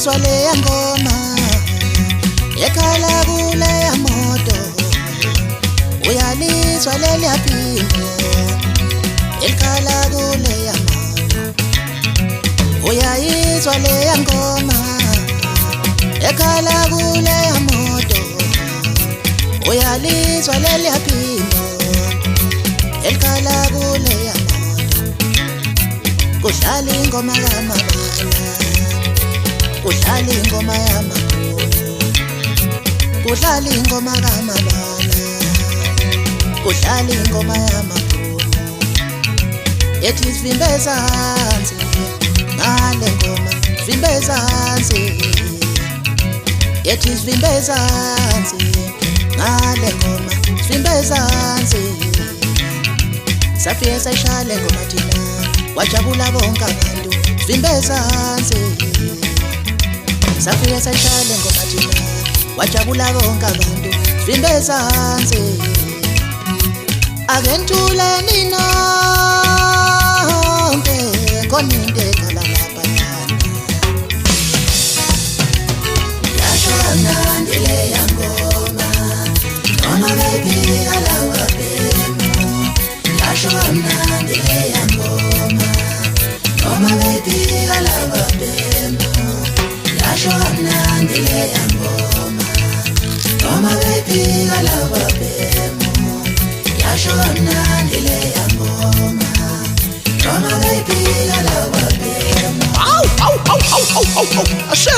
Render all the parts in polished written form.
Uyalizwa leya ngoma ekhala kuleya moto, uyalizwa leliya phimbo ekhala kuleya moto, uyayizwa leya ngoma ekhala kuleya moto, uyalizwa leliya phimbo ekhala kuleya moto. Kudlala ingoma kaMabala, kudlala ingoma yamaBhunu, kudlala ingoma kaMabala, kudlala ingoma yamaBhunu. Ethi sivimbe ezansi ngale ngoma, sivimbe ezansi. Ethi sivimbe ezansi ngale ngoma, sivimbe ezansi. Safike sayishaya ngoma thina, wajabula bonke abantu, sivimbe ezansi. Safike sayishaya ngoma thina, wajabula bonke abantu, sivimbe ezansi. Akentule ninonke khona into ekhala laphayana. Yasho kamnandi leya ngoma noma bebika lawa bhemu. Yasho kamnandi leya ngoma noma bebika lawa bhemu. Yasho kamnandi leya ngoma noma bebika lawa bhemu. Yasho kamnandi leya ngoma noma bebika lawa bhemu. Ashe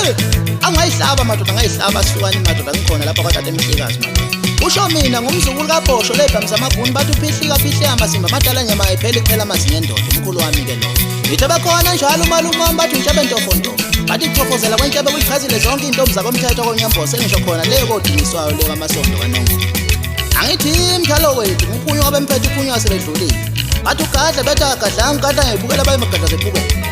angayihlaba madoda, angayihlaba sihlukani madoda, ngikhona lapha kwaTata Mhlekazi madoda. Usho mina ngumzukulu kaBhosho lebhamu zamaBhunu, bathi uphihlika amasimba madala nyama ayipheli kuphela amazinyo endoda. Umkhulu wami ke lo ngithe bekhona njalo umalume bathi untshebe ntofonto, bathi kuchofozela kwentshebe kuyichazile zonke intombi zakomthetho konyamboze engisho khona leyo kodingiswayo leyo kaMasondo kaNongo. Angithi imthalo wethu nguphunywa wabemphethe uphunywa sebedlulile, bathi ugadla bethi agadlanga ugadla ngayibukela bayimagadla zebukela.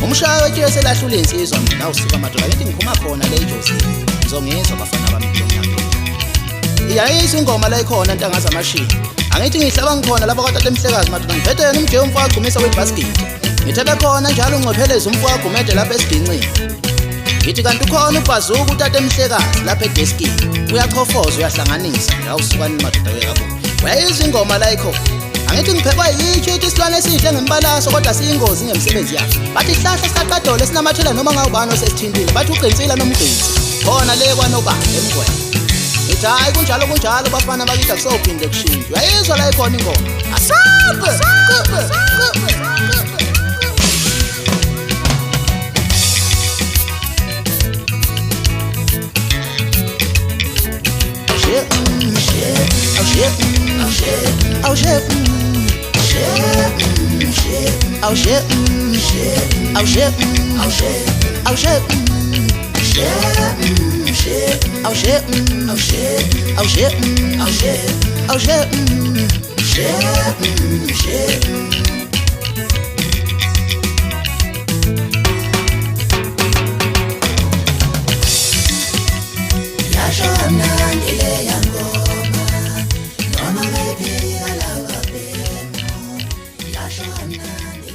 Umshayo wethu selahlula insizwa mina usika madoda, ngithi ngiphuma khona le ijosi ngizongizwa bafana bami ntombi. Iyayizwa ingoma la ikhona ntanga zamashini, angithi ngihlaba ngikhona lapha kwaTata Mhlekazi madoda, ngiphethe yena umje umfaka agumisa kwebasket. Ngithe bekhona njalo ungcopheleza umfaka agumede lapha esidinqini. Ngithi kanti ukhona ubhazuka uTata Mhlekazi lapha edeskini, uyachofoza uyahlanganisa. Awusukani madoda wekabo, uyayizwa ingoma la ikhona. Angithi ngiphekwa yitsho ithi isilwane esihle ngembalaso kodwa siyingozi ngemsebenzi yakhe. Bathi ihlahla sikaqadole sinamathela noma ngawubani osesithindile, bathi uqinsila nomgqinsi khona le kwanobani emgwenya. Ngithi hayi kunjalo bafana bakithi akusophinde kushintshe. Uyayizwa la ikhona ingoma asabe. Yasho kamnandi leya ngoma noma bebika lawa bhemu. Yasho kamnandi